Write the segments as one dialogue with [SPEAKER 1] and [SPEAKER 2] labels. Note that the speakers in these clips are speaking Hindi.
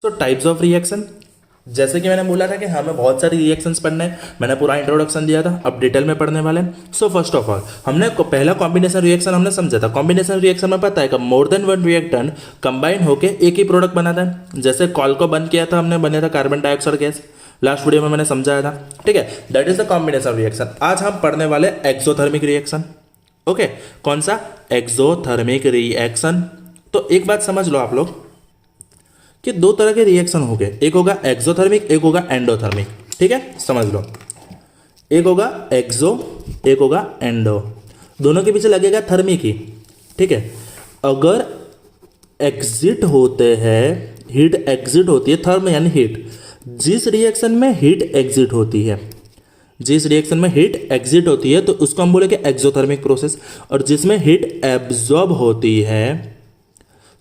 [SPEAKER 1] तो टाइप्स ऑफ रिएक्शन, जैसे कि मैंने बोला था कि हमें बहुत सारी रिएक्शंस पढ़ने हैं, मैंने पूरा इंट्रोडक्शन दिया था, अब डिटेल में पढ़ने वाले हैं। सो फर्स्ट ऑफ ऑल हमने पहला कॉम्बिनेशन रिएक्शन हमने समझा था। कॉम्बिनेशन रिएक्शन में पता है कि more than one reactant combine होकर एक ही प्रोडक्ट बनाता है। जैसे कॉल को बंद किया था हमने, बने था carbon dioxide gas, last video में मैंने समझाया था, ठीक है। That is the combination reaction. आज हम पढ़ने वाले एक्सोथर्मिक रिएक्शन। ओके, कौन सा? Exothermic reaction. तो एक बात समझ लो आप लोग कि दो तरह के रिएक्शन हो गए, एक होगा एक्सोथर्मिक, एक होगा एंडोथर्मिक, ठीक है, समझ लो। एक होगा एक्सो, एक होगा एंडो, दोनों के पीछे लगेगा थर्मिक ही, ठीक है। अगर एग्जिट होते हैं, हीट एग्जिट होती है, थर्म यानी हीट, जिस रिएक्शन में हीट एग्जिट होती है, जिस रिएक्शन में हीट एग्जिट होती है तो उसको हम बोलेंगे एक्सोथर्मिक प्रोसेस, और जिसमें हीट एब्जॉर्ब होती है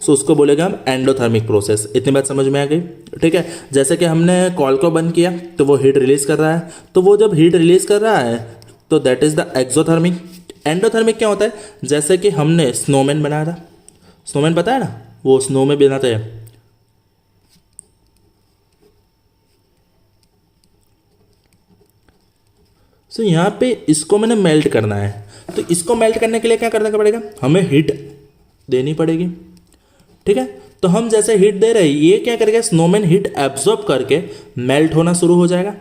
[SPEAKER 1] सो उसको बोलेगा हम एंडोथर्मिक प्रोसेस। इतनी बात समझ में आ गई, ठीक है। जैसे कि हमने कॉल को बंद किया तो वो हीट रिलीज कर रहा है, तो वो जब हीट रिलीज कर रहा है तो that is the exothermic. Endothermic क्या होता है? जैसे कि हमने स्नोमैन बनाया था, स्नोमैन पता है ना, वो स्नो में बनाते हैं, सो यहाँ पे इसको मैंने मेल्ट करना है, तो इसको मेल्ट करने के लिए क्या करना पड़ेगा? हमें हीट देनी पड़ेगी, ठीक है। तो हम जैसे हीट दे रहे हैं, ये क्या करेगा? स्नोमैन हीट एब्जॉर्ब करके मेल्ट होना शुरू हो जाएगा।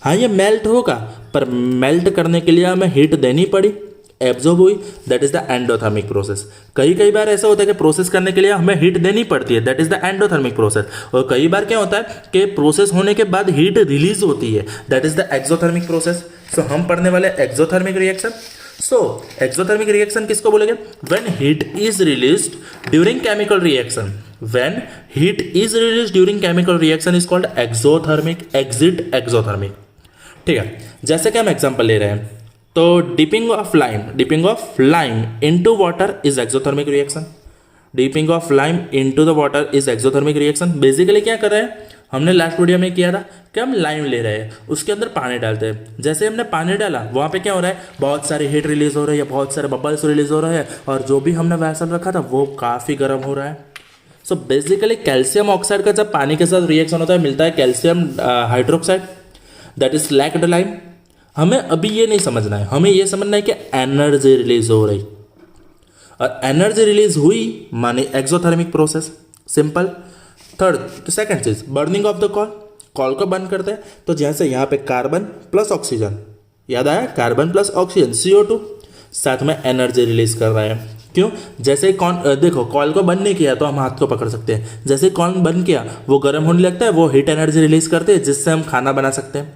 [SPEAKER 1] हाँ, ये मेल्ट होगा, पर मेल्ट करने के लिए हमें हीट देनी पड़ी, एब्जॉर्ब हुई, that is the endothermic process. कई बार ऐसा होता है कि प्रोसेस करने के लिए हमें हीट देनी पड़ती है, that is the endothermic process. और कई बार क्या होता है कि प्रोसेस होने के बाद हीट रिलीज होती है, that is the exothermic process. So हम पढ़ने वाले exothermic reaction. So exothermic reaction किसको बोलेंगे? When heat is released during chemical reaction, when heat is released during chemical reaction is called exothermic, exit exothermic, ठीक है। जैसे कि हम एग्जांपल ले रहे हैं, तो dipping of lime into water is exothermic reaction. Dipping of lime into the water is exothermic reaction. Basically क्या कर रहे हैं, हमने लास्ट वीडियो में किया था कि हम लाइम ले रहे हैं, उसके अंदर पानी डालते हैं, जैसे हमने पानी डाला वहाँ पे क्या हो रहा है? बहुत सारी हीट रिलीज हो रही है, बहुत सारे बबल्स रिलीज हो रहे हैं, और जो भी हमने वैसल रखा था वो काफ़ी गर्म हो रहा है। सो बेसिकली कैल्शियम ऑक्साइड का जब पानी के साथ रिएक्शन होता है, मिलता है calcium hydroxide, that is lacked lime. हमें अभी ये नहीं समझना है, हमें ये समझना है कि एनर्जी रिलीज हो रही, और एनर्जी रिलीज हुई माने exothermic process, simple. Third second चीज, बर्निंग ऑफ द कॉल को बंद करते हैं, तो जैसे यहाँ पे कार्बन प्लस ऑक्सीजन, याद आया, कार्बन प्लस ऑक्सीजन CO2, साथ में एनर्जी रिलीज कर रहा है। क्यों? जैसे देखो कॉल को बंद नहीं किया तो हम हाथ को पकड़ सकते हैं, जैसे कॉल बंद किया वो गर्म होने लगता है, वो हीट एनर्जी रिलीज करते हैं जिससे हम खाना बना सकते हैं,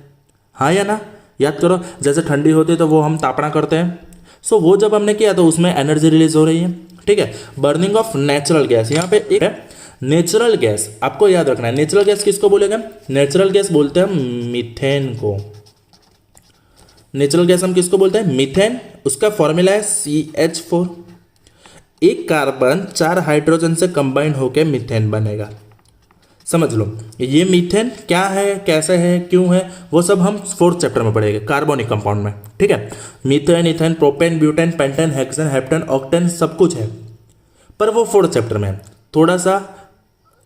[SPEAKER 1] हाँ या ना? याद करो, जैसे ठंडी होती है तो वो हम तापना करते हैं, सो वो जब हमने किया तो उसमें एनर्जी रिलीज हो रही है, ठीक है। बर्निंग ऑफ नेचुरल गैस, यहाँ पे एक है नेचुरल गैस, आपको याद रखना है। नेचुरल गैस किसको बोलेगा? नेचुरल गैस बोलते हैं मीथेन को। नेचुरल गैस हम किसको बोलते हैं? मीथेन। उसका फॉर्मूला है CH4। एक कार्बन 4 हाइड्रोजन से कंबाइन होकर मीथेन बनेगा, समझ लो। ये मीथेन क्या है, कैसे है, क्यों है, वो सब हम 4th चैप्टर में पढ़ेंगे, कार्बोनिक कंपाउंड में, ठीक है। Methane, ethane, propane, butane, pentane, hexane, heptane, octane सब कुछ है, पर वो 4th चैप्टर में है, थोड़ा सा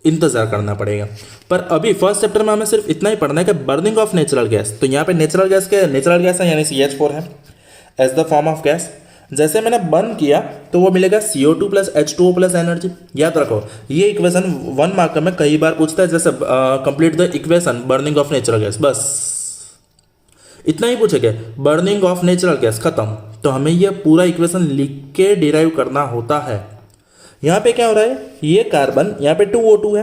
[SPEAKER 1] इंतजार करना पड़ेगा। पर अभी फर्स्ट चैप्टर में हमें सिर्फ इतना ही पढ़ना है कि बर्निंग ऑफ नेचुरल गैस। तो यहाँ पे नेचुरल गैस है यानी CH4 है as the form of gas. जैसे मैंने बर्न किया तो वो मिलेगा CO2 plus H2O plus energy. याद रखो, ये इक्वेशन 1 मार्क में कई बार पूछता है, जैसे complete the equation burning of natural gas, बस इतना ही पूछेगा, बर्निंग ऑफ नेचुरल गैस खत्म। तो हमें यह पूरा इक्वेशन लिख के डिराइव करना होता है। यहाँ पे क्या हो रहा है, ये कार्बन यहाँ पे 2O2 है,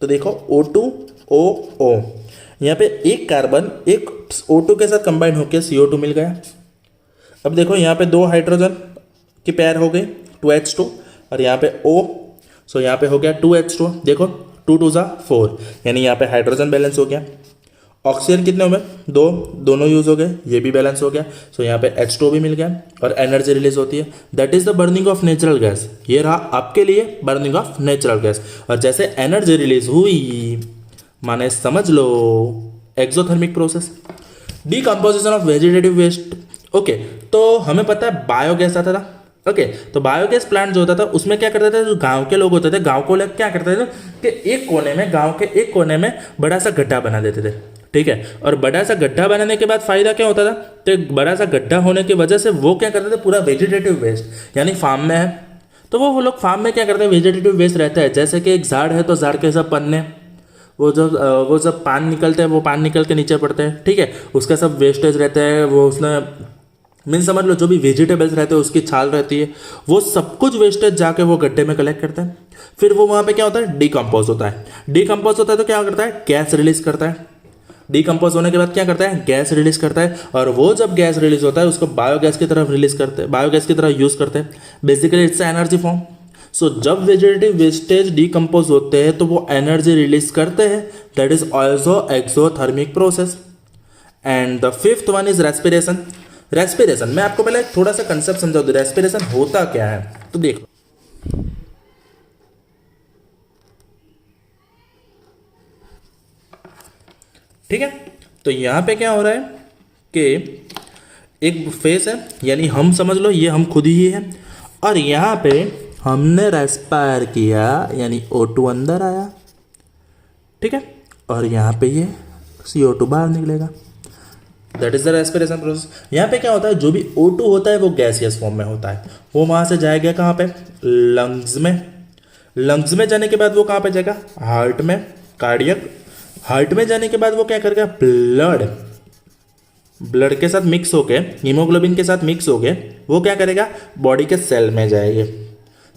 [SPEAKER 1] तो देखो O2OO, यहाँ पे एक कार्बन एक O2 के साथ कंबाइन होकर CO2 मिल गया। अब देखो यहाँ पे 2 हाइड्रोजन की पेयर हो गई 2H2, और यहाँ पे O, सो यहाँ पे हो गया 2H2, देखो 2 2 4, यानी यहाँ पे हाइड्रोजन बैलेंस हो गया। ऑक्सीजन कितने हो गए? 2, दोनों यूज हो गए, ये भी बैलेंस हो गया, सो यहाँ पे H2 भी मिल गया, और एनर्जी रिलीज होती है, that is the burning of natural gas. ये रहा आपके लिए बर्निंग ऑफ नेचुरल गैस। और जैसे एनर्जी रिलीज हुई माने समझ लो exothermic process. Decomposition of vegetative waste, okay. तो हमें पता है बायोगैस आता था, ओके। तो बायोगैस प्लांट जो होता था उसमें क्या करते थे, जो गांव के लोग होते थे, गांव को लोग क्या करते थे कि एक कोने में, गांव के एक कोने में बड़ा सा गड्ढा बना देते थे, ठीक है। और बड़ा सा गड्ढा बनाने के बाद फायदा क्या होता था, तो बड़ा सा गड्ढा होने की वजह से वो क्या करते थे, पूरा वेजिटेटिव वेस्ट, यानी फार्म में है तो वो लोग फार्म में क्या करते हैं, वेजिटेटिव वेस्ट रहता है, जैसे कि एक झाड़ है तो झाड़ के सब पन्ने, वो जब पान निकलते हैं वो पान निकल के नीचे पड़ते हैं, ठीक है, उसका सब वेस्टेज रहता है, वो उसमें मीन समझ लो जो भी वेजिटेबल्स रहते हैं उसकी छाल रहती है, वो सब कुछ वेस्टेज जाके वो गड्ढे में कलेक्ट करता है। फिर वो वहाँ पे क्या होता है, डिकम्पोज होता है। डिकम्पोज होता है तो क्या करता है, गैस रिलीज करता है। डिकम्पोज होने के बाद क्या करता है, गैस रिलीज करता है, और वो जब गैस रिलीज होता है उसको बायोगैस की तरफ रिलीज करते हैं, बायोगैस की तरह यूज करते हैं। Basically it's energy form. So जब वेजिटेटिव वेस्टेज डिकम्पोज होते हैं तो वो एनर्जी रिलीज करते हैं, that is also exothermic process. And the fifth one is respiration. Respiration मैं आपको पहले थोड़ा सा कंसेप्ट समझा दूं, रेस्पिरेशन होता क्या है तो देख लो। ठीक है, तो यहां पे क्या हो रहा है कि एक फेस है, यानी हम समझ लो ये हम खुद ही है, और यहां पे हमने रेस्पायर किया यानी O2 अंदर आया, ठीक है, और यहां पे ये CO2 बाहर निकलेगा, that is the respiration process. यहाँ पे क्या होता है, जो भी O2 होता है वो गैसियस फॉर्म में होता है, वो वहाँ से जाएगा कहाँ पे, लंग्स में। लंग्स में जाने के बाद वो कहाँ पे जाएगा, हार्ट में, कार्डियक। हार्ट में जाने के बाद वो क्या करेगा, ब्लड के साथ मिक्स होके, हीमोग्लोबिन के साथ मिक्स होके वो क्या करेगा, बॉडी के सेल में जाएंगे।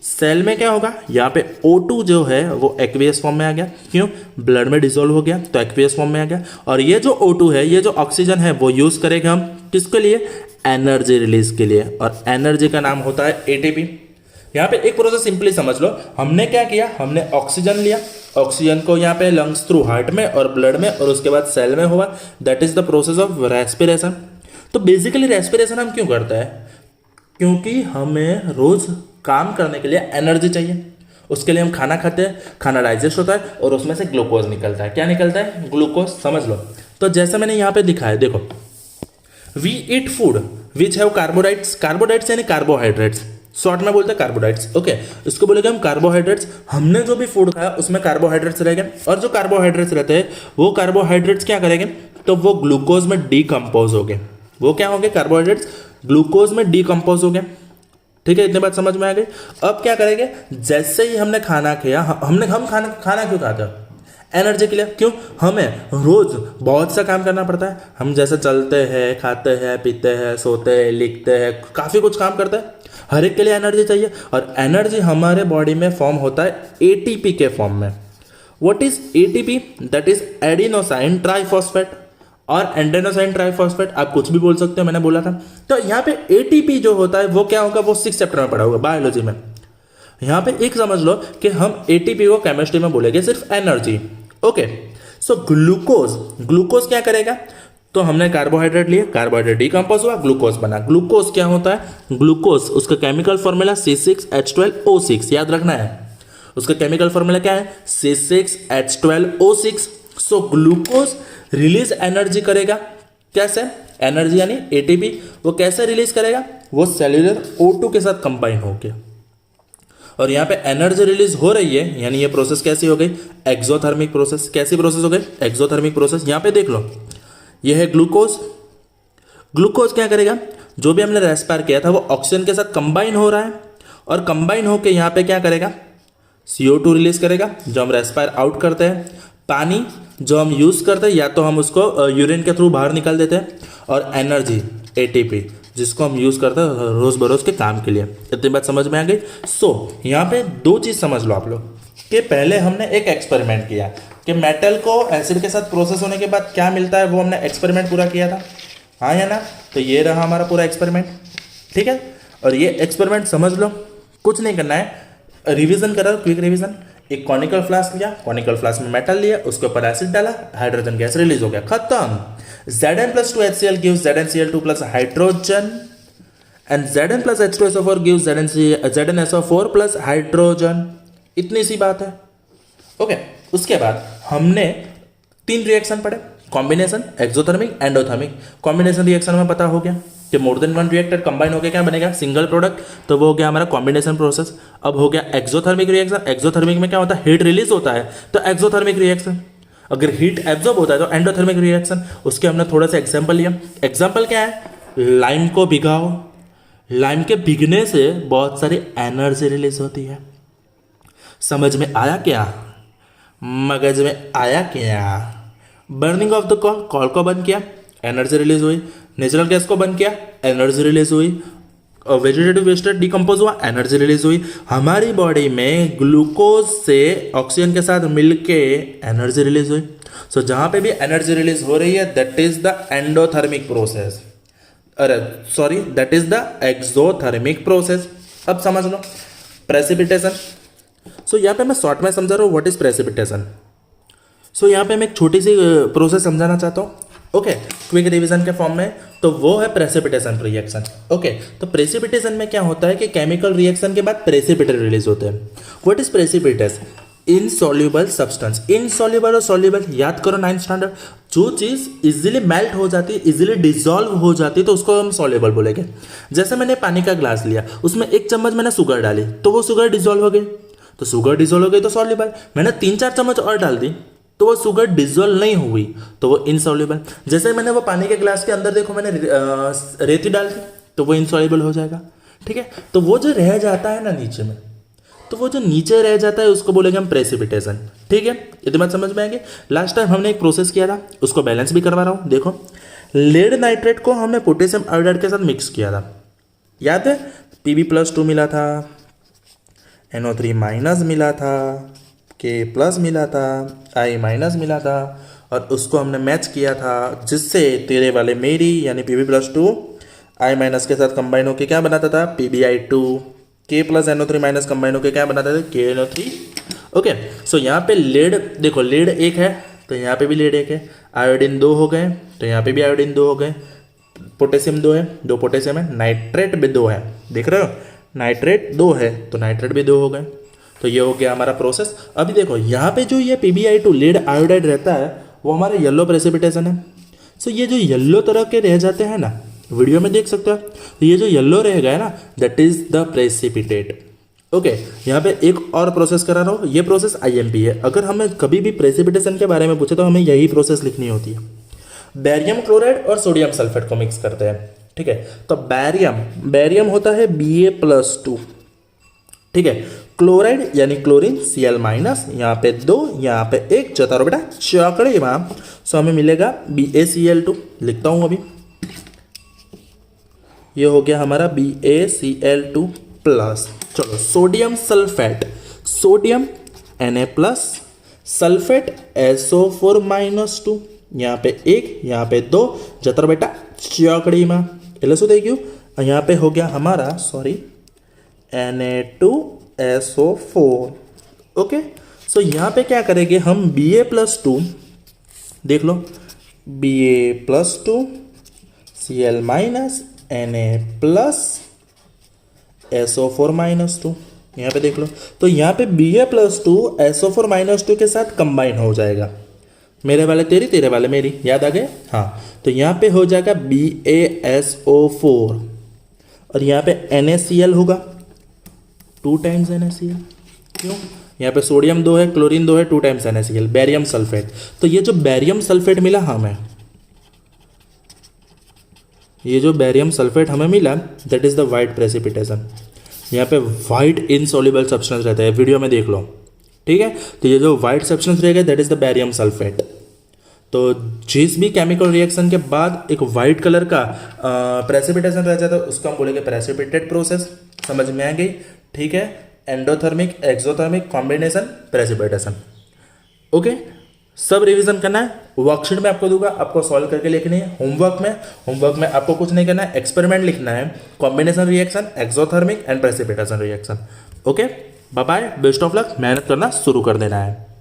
[SPEAKER 1] सेल में क्या होगा, यहाँ पे O2 जो है वो एक्वियस फॉर्म में आ गया, क्यों, ब्लड में डिसॉल्व हो गया तो एक्वियस फॉर्म में आ गया। और ये जो O2 है, ये जो ऑक्सीजन है वो यूज करेंगे हम किसके लिए, एनर्जी रिलीज के लिए, और एनर्जी का नाम होता है ATP। यहाँ पे एक प्रोसेस सिंपली समझ लो, हमने क्या किया, हमने ऑक्सीजन लिया, ऑक्सीजन को यहाँ पे लंग्स थ्रू हार्ट में और ब्लड में और उसके बाद सेल में हुआ, that is the process of respiration. तो बेसिकली रेस्पिरेशन हम क्यों करते हैं, क्योंकि हमें रोज काम करने के लिए एनर्जी चाहिए, उसके लिए हम खाना खाते हैं, खाना डाइजेस्ट होता है और उसमें से ग्लूकोज निकलता है। क्या निकलता है, ग्लूकोज, समझ लो। तो जैसे मैंने यहाँ पे दिखाया, देखो, we eat food which have carbohydrates, carbohydrates यानी कार्बोहाइड्रेट्स, शॉर्ट में बोलते हैं कार्बोहाइड्रेट्स, ओके, इसको बोलेंगे हम कार्बोहाइड्रेट्स। हमने जो भी फूड खाया उसमें कार्बोहाइड्रेट्स रहेंगे, और जो कार्बोहाइड्रेट्स रहते हैं वो कार्बोहाइड्रेट्स क्या करेंगे, तो वो ग्लूकोज में डीकम्पोज हो गए, वो क्या होंगे, कार्बोहाइड्रेट्स ग्लूकोज में डीकम्पोज हो गए, ठीक है, इतनी बात समझ में आ गई। अब क्या करेंगे, जैसे ही हमने खाना खाया, हम खाना क्यों खाते हैं, एनर्जी के लिए, क्यों, हमें रोज बहुत सा काम करना पड़ता है, हम जैसे चलते हैं, खाते हैं, पीते हैं, सोते हैं, लिखते हैं, काफ़ी कुछ काम करते हैं, हर एक के लिए एनर्जी चाहिए, और एनर्जी हमारे बॉडी में फॉर्म होता है ATP के फॉर्म में। What is ATP, that is adenosine triphosphate और एंडेनोसाइन ट्राइफॉस्फेट, आप कुछ भी बोल सकते हो, मैंने बोला था। तो यहाँ पे ATP जो होता है वो क्या होगा, वो 6th चैप्टर में पढ़ा होगा बायोलॉजी में। यहाँ पे एक समझ लो कि हम ATP को केमिस्ट्री में बोलेंगे सिर्फ एनर्जी, ओके। सो ग्लूकोज क्या करेगा, तो हमने कार्बोहाइड्रेट लिए, कार्बोहाइड्रेट डीकंपोज हुआ, ग्लूकोज बना। ग्लूकोज क्या होता है, ग्लूकोज उसका केमिकल फॉर्मूला C6H12O6, याद रखना है, उसका केमिकल फॉर्मूला क्या है, C6H12O6। So glucose release energy करेगा, कैसे, एनर्जी यानी ATP, वो कैसे रिलीज करेगा, वो सेल्यूलर O2 के साथ कंबाइन होके, और यहाँ पे एनर्जी रिलीज हो रही है, यानी ये प्रोसेस कैसी हो गई, एक्सोथर्मिक प्रोसेस। कैसी प्रोसेस हो गई, एक्सोथर्मिक प्रोसेस। यहाँ पे देख लो, ये है ग्लूकोज। ग्लूकोज क्या करेगा, जो भी हमने रेस्पायर किया था वो ऑक्सीजन के साथ कंबाइन हो रहा है, और कंबाइन होके यहाँ पे क्या करेगा, CO2 रिलीज करेगा, जो हम रेस्पायर आउट करते हैं। पानी जो हम यूज करते हैं, या तो हम उसको यूरिन के थ्रू बाहर निकाल देते हैं, और एनर्जी ATP जिसको हम यूज करते हैं रोज बरोज के काम के लिए। इतनी बात समझ में आ गई। सो यहाँ पे दो चीज समझ लो आप लोग, कि पहले हमने एक एक्सपेरिमेंट किया कि मेटल को एसिड के साथ प्रोसेस होने के बाद क्या मिलता है, वो हमने एक्सपेरिमेंट पूरा किया था, हाँ या ना। तो ये रहा हमारा पूरा एक्सपेरिमेंट, ठीक है। और ये एक्सपेरिमेंट समझ लो, कुछ नहीं करना है, रिवीजन करो, क्विक रिवीजन। एक कॉनिकल फ्लास्क लिया, कॉनिकल फ्लास्क में मेटल लिया, उसके ऊपर एसिड डाला, हाइड्रोजन गैस रिलीज हो गया, खत्म। Zn+2HCl gives ZnCl2 plus hydrogen, and Zn plus H2SO4 gives ZnSO4 plus hydrogen। इतनी सी बात है, ओके। उसके बाद हमने 3 रिएक्शन पढ़े, combination, exothermic, endothermic. Combination reaction में पता हो गया, कि more than one reactor combine होकर क्या बनेगा सिंगल प्रोडक्ट, तो वो हो गया हमारा कॉम्बिनेशन प्रोसेस। अब हो गया एक्सोथर्मिक रिएक्शन, एक्सोथर्मिक में क्या होता है हीट रिलीज होता है तो एक्सोथर्मिक रिएक्शन। अगर हीट एब्जॉर्ब होता है तो एंडोथर्मिक रिएक्शन। उसके हमने थोड़ा सा एग्जाम्पल लिया। एग्जाम्पल क्या है, लाइम को भिगाओ, लाइम के भिगने से बहुत सारी एनर्जी रिलीज होती है। समझ में आया क्या, मगज में आया क्या। Burning of the call, call को बंद किया एनर्जी रिलीज हुई। नेचुरल गैस को बंद किया एनर्जी रिलीज हुई। और वेजिटेटिव वेस्ट डिकम्पोज हुआ एनर्जी रिलीज हुई। हमारी बॉडी में ग्लूकोज से ऑक्सीजन के साथ मिलके एनर्जी रिलीज हुई। सो जहां पे भी एनर्जी रिलीज हो रही है that is the endothermic process, अरे sorry that is the exothermic process. अब समझ लो प्रेसिपिटेशन। सो यहाँ पे मैं शॉर्ट में समझा रहा हूँ व्हाट इज प्रेसिपिटेशन। सो यहाँ पे मैं एक छोटी सी प्रोसेस समझाना चाहता हूँ, ओके क्विक रिवीजन के फॉर्म में। तो वो है प्रेसिपिटेशन रिएक्शन। ओके तो प्रेसिपिटेशन में क्या होता है कि केमिकल रिएक्शन के बाद प्रेसिपिटेट रिलीज होते हैं। What is precipitates, insoluble substance. Insoluble और सॉल्युबल याद करो 9th स्टैंडर्ड। जो चीज़ इजीली मेल्ट हो जाती है, इजीली डिजॉल्व हो जाती है तो उसको हम सॉल्युबल बोलेंगे। जैसे मैंने पानी का ग्लास लिया, उसमें 1 चम्मच मैंने शुगर डाली तो वो शुगर डिजॉल्व हो गई, तो शुगर डिजॉल्व हो गई तो सॉल्युबल। मैंने 3-4 चम्मच और डाल दी तो वो शुगर डिजोल्व नहीं हुई तो वो इनसॉल्युबल। जैसे मैंने वो पानी के ग्लास के अंदर देखो मैंने रेती डाल दी तो वो इनसॉल्युबल हो जाएगा। ठीक है, तो वो जो रह जाता है ना नीचे में, तो वो जो नीचे रह जाता है उसको बोलेंगे हम प्रेसिपिटेशन। ठीक है, इतनी बात समझ में आएगी। लास्ट टाइम हमने एक प्रोसेस किया था, उसको बैलेंस भी करवा रहा हूँ। देखो लेड नाइट्रेट को हमने पोटेशियम आयोडाइड के साथ मिक्स किया था, याद है। Pb+2 मिला था, NO3- मिला था, K+ मिला था, I- मिला था, और उसको हमने मैच किया था जिससे तेरे वाले मेरी यानी Pb+2 I- के साथ कंबाइन होकर क्या बनाता था PbI2, K+NO3- कंबाइन होकर क्या बनाता था KNO3। ओके सो यहाँ पे लेड देखो, लेड 1 है तो यहाँ पे भी लेड 1 है, आयोडीन 2 हो गए तो यहाँ पे भी आयोडीन 2 हो गए, पोटेशियम 2 है, 2 पोटेशियम है, नाइट्रेट भी 2 है, देख रहे हो नाइट्रेट 2 है तो नाइट्रेट भी 2 हो गए। तो ये हो गया हमारा प्रोसेस। अभी देखो यहाँ पे जो ये PbI2 लेड आयोडाइड रहता है वो हमारा येलो प्रेसिपिटेशन है। सो ये जो येलो तरह के रह जाते हैं ना, वीडियो में देख सकते हो, तो ये जो येलो रह गया ना that is the precipitate. Okay यहाँ पे एक और प्रोसेस करा रहा हूँ, ये प्रोसेस IMP है। अगर हमें कभी भी प्रेसिपिटेशन के बारे में पूछे तो हमें यही प्रोसेस लिखनी होती है। बैरियम क्लोराइड और सोडियम सल्फेट को मिक्स करते हैं। ठीक है, तो बैरियम होता है Ba+2। ठीक है, क्लोराइड यानी क्लोरीन Cl-, यहाँ पे 2, यहाँ पे 1, चौथा बेटा चौकड़े वहाँ। सो हमें मिलेगा BaCl2, लिखता हूँ अभी, ये हो गया हमारा BaCl2 प्लस। चलो sodium sulphate, sodium Na+, sulphate SO4-2, यहाँ पे 1, यहाँ पे 2, जतर बेटा चौकड़ी में એટલે શું થઈ ગયું, यहाँ पे हो गया हमारा सॉरी Na2SO4। ओके सो यहाँ पे क्या करेंगे हम Ba+2, देख लो Ba+2 Cl- Na+ SO4-2, यहाँ पे देख लो। तो यहाँ पे Ba+2 SO4-2 के साथ कंबाइन हो जाएगा, मेरे वाले तेरी, तेरे वाले मेरी, याद आ गए। हाँ तो यहाँ पे हो जाएगा BaSO4 और यहाँ पे NaCl होगा 2 टाइम्स NaCl। क्यों, यहाँ पे सोडियम 2 है, क्लोरीन 2 है, 2 टाइम्स NaCl, बैरियम सल्फेट। तो ये जो बैरियम सल्फेट मिला हमें, ये जो बैरियम सल्फेट हमें मिला that is the white precipitation. यहाँ पे वाइट इनसॉल्युबल सब्सटेंस रहता है, वीडियो में देख लो। ठीक है, तो ये जो वाइट सब्सटेंस रहेगा that is the barium sulphate. तो जिस भी केमिकल रिएक्शन के बाद एक वाइट कलर का प्रेसिपिटेशन रह जाता है उसको हम बोलेंगे प्रेसिपिटेट प्रोसेस। समझ में आ गई। ठीक है, endothermic, exothermic, combination, precipitation. Okay सब रिवीजन करना है, वर्कशीट में आपको दूंगा, आपको सॉल्व करके लिखनी है। होमवर्क में आपको कुछ नहीं करना है, एक्सपेरिमेंट लिखना है, combination reaction, exothermic and precipitation reaction. Okay bye bye, best of luck, मेहनत करना शुरू कर देना है।